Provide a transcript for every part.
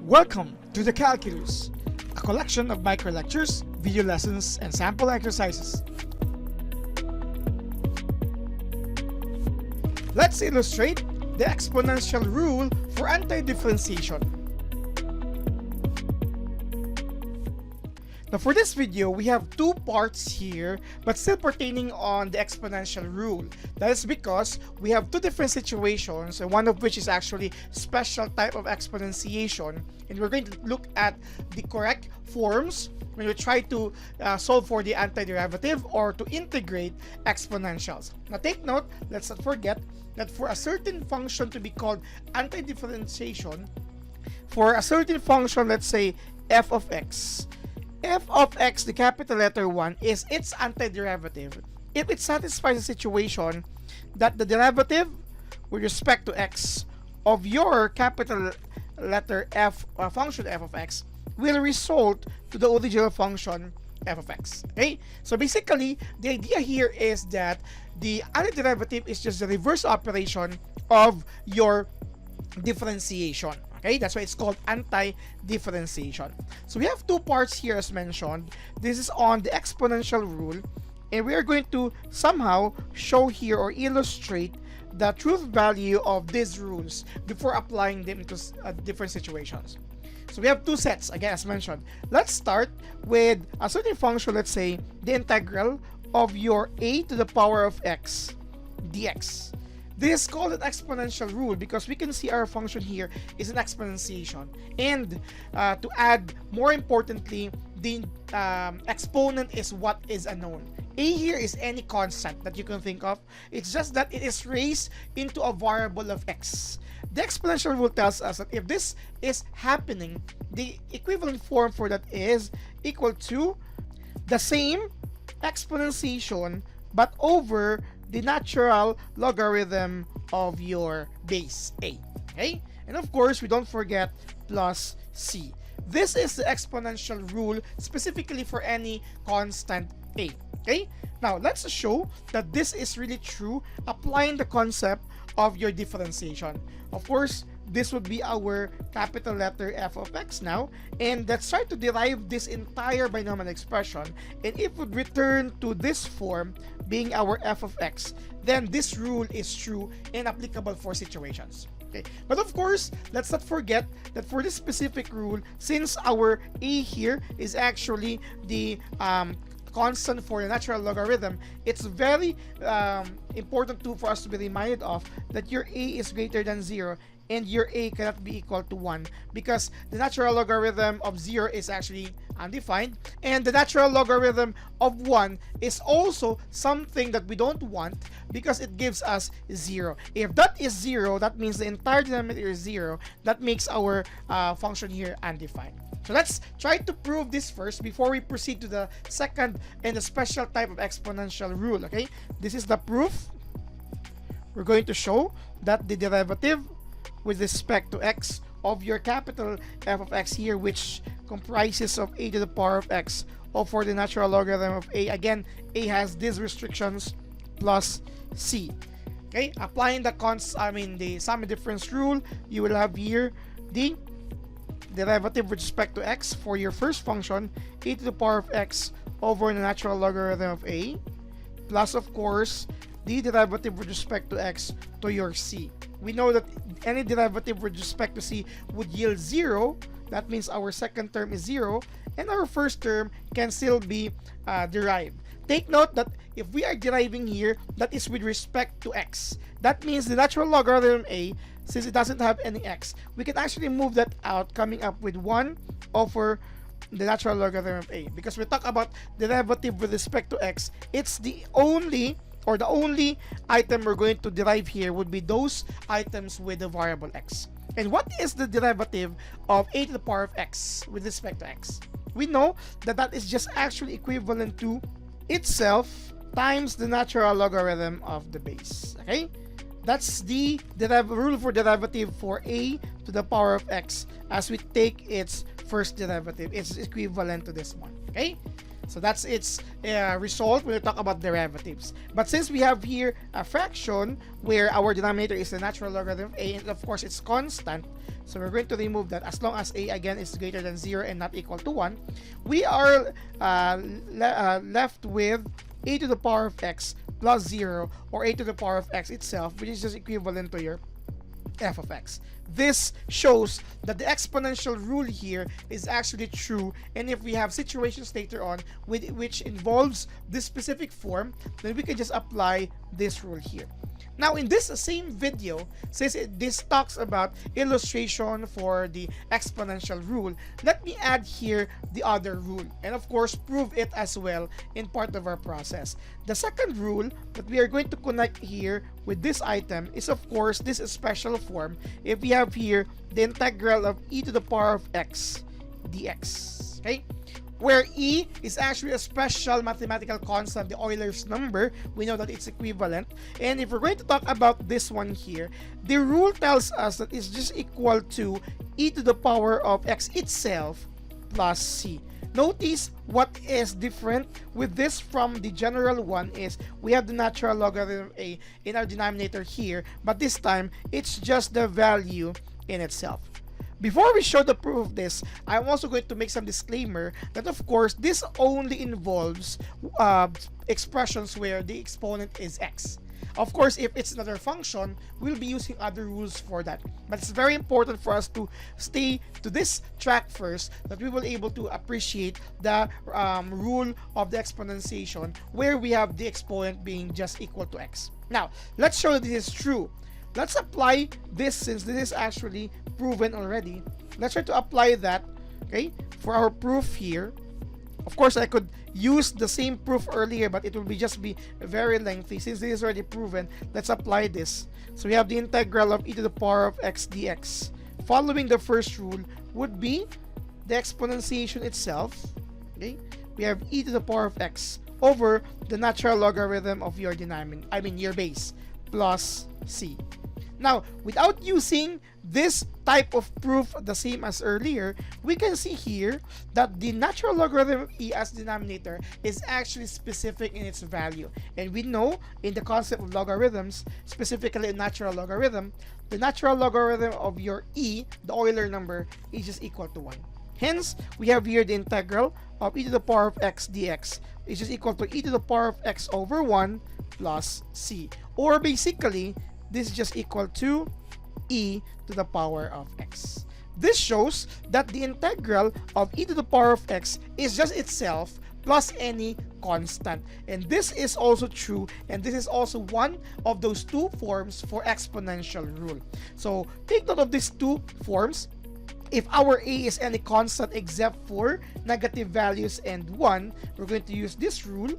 Welcome to the Calculus, a collection of micro lectures, video lessons, and sample exercises. Let's illustrate the exponential rule for antidifferentiation. Now for this video, we have two parts here, but still pertaining on the exponential rule. That is because we have two different situations, and one of which is actually special type of exponentiation, and we're going to look at the correct forms when we try to solve for the antiderivative or to integrate exponentials. Now take note, let's not forget that for a certain function to be called antidifferentiation, for a certain function, let's say f of x, the capital letter 1, is its antiderivative if it satisfies the situation that the derivative with respect to x of your capital letter f function f of x will result to the original function f of x. Okay, so basically the idea here is that the antiderivative is just the reverse operation of your differentiation. Okay, that's why it's called anti-differentiation. So we have two parts here as mentioned. This is on the exponential rule, and we are going to somehow show here or illustrate the truth value of these rules before applying them into different situations. So we have two sets, again as mentioned. Let's start with a certain function, let's say the integral of your a to the power of x dx. This is called an exponential rule because we can see our function here is an exponentiation, and to add more importantly, the exponent is what is unknown. A here is any constant that you can think of. It's just that it is raised into a variable of x. The exponential rule tells us that if this is happening, the equivalent form for that is equal to the same exponentiation but over the natural logarithm of your base a. Okay, and of course we don't forget plus c. This is the exponential rule specifically for any constant a. Okay, now let's show that this is really true applying the concept of your differentiation. Of course, this would be our capital letter f of x now, and let's try to derive this entire binomial expression, and if we return to this form being our f of x, then this rule is true and applicable for situations. Okay, but of course let's not forget that for this specific rule, since our a here is actually the constant for the natural logarithm, it's very important for us to be reminded of that your a is greater than 0 and your a cannot be equal to 1 because the natural logarithm of 0 is actually undefined, and the natural logarithm of 1 is also something that we don't want because it gives us 0. If that is 0, that means the entire denominator is 0. That makes our function here undefined. So let's try to prove this first before we proceed to the second and the special type of exponential rule. Okay, this is the proof. We're going to show that the derivative with respect to x of your capital f of x here, which comprises of a to the power of x over the natural logarithm of a, again a has these restrictions, plus c. Okay, applying the sum and difference rule, you will have here the derivative with respect to x for your first function, a to the power of x over the natural logarithm of a, plus of course the derivative with respect to x to your c. We know that any derivative with respect to c would yield 0. That means our second term is 0, and our first term can still be derived. Take note that if we are deriving here, that is with respect to x. That means the natural logarithm a, since it doesn't have any x, we can actually move that out, coming up with 1 over the natural logarithm of a. Because we talk about derivative with respect to x, it's the only item we're going to derive here would be those items with the variable x. And what is the derivative of a to the power of x with respect to x? We know that that is just actually equivalent to itself times the natural logarithm of the base. Okay, that's the rule for derivative for a to the power of x as we take its first derivative. It's equivalent to this one. Okay, so that's its result when we talk about derivatives. But since we have here a fraction where our denominator is the natural logarithm of a, and of course it's constant, So we're going to remove that. As long as a again is greater than 0 and not equal to 1, we are left with a to the power of x plus 0, or a to the power of x itself, which is just equivalent to your f of x. This shows that the exponential rule here is actually true, and if we have situations later on which involves this specific form, then we can just apply this rule here. Now in this same video, since this talks about illustration for the exponential rule, let me add here the other rule, and of course prove it as well in part of our process. The second rule that we are going to connect here with this item is of course this special form. If we have here the integral of e to the power of x dx, okay, where e is actually a special mathematical constant, the Euler's number. We know that it's equivalent. And if we're going to talk about this one here, the rule tells us that it's just equal to e to the power of x itself plus c. Notice what is different with this from the general one is we have the natural logarithm a in our denominator here, but this time it's just the value in itself. Before we show the proof of this, I'm also going to make some disclaimer that of course this only involves expressions where the exponent is x. Of course, if it's another function, we'll be using other rules for that. But it's very important for us to stay to this track first, that we will be able to appreciate the rule of the exponentiation where we have the exponent being just equal to x. Now, let's show that this is true. Let's apply this, since this is actually proven already. Let's try to apply that, okay, for our proof here. Of course, I could use the same proof earlier, but it will just be very lengthy. Since this is already proven, let's apply this. So we have the integral of e to the power of x dx. Following the first rule would be the exponentiation itself. Okay, we have e to the power of x over the natural logarithm of your denominator, your base, plus c. Now, without using this type of proof the same as earlier, we can see here that the natural logarithm of e as denominator is actually specific in its value. And we know in the concept of logarithms, specifically in natural logarithm, the natural logarithm of your e, the Euler number, is just equal to 1. Hence, we have here the integral of e to the power of x dx is just equal to e to the power of x over 1 plus c. Or basically, this is just equal to e to the power of x. This shows that the integral of e to the power of x is just itself plus any constant. And this is also true, and this is also one of those two forms for exponential rule. So take note of these two forms. If our a is any constant except for negative values and 1, we're going to use this rule.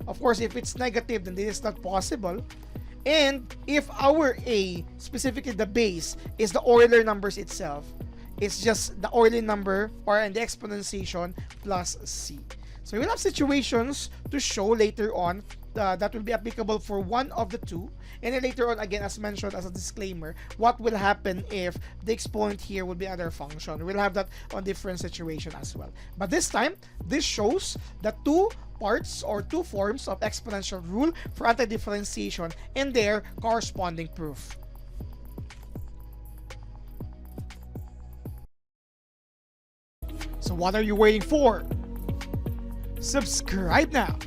Of course, if it's negative, then this is not possible. And if our a, specifically the base, is the Euler numbers itself, it's just the Euler number or the exponentiation plus c. So we will have situations to show later on that will be applicable for one of the two. And then later on, again, as mentioned as a disclaimer, what will happen if the exponent here will be another function. We'll have that on different situation as well. But this time, this shows the two parts or two forms of exponential rule for antidifferentiation and their corresponding proof. So what are you waiting for? Subscribe now!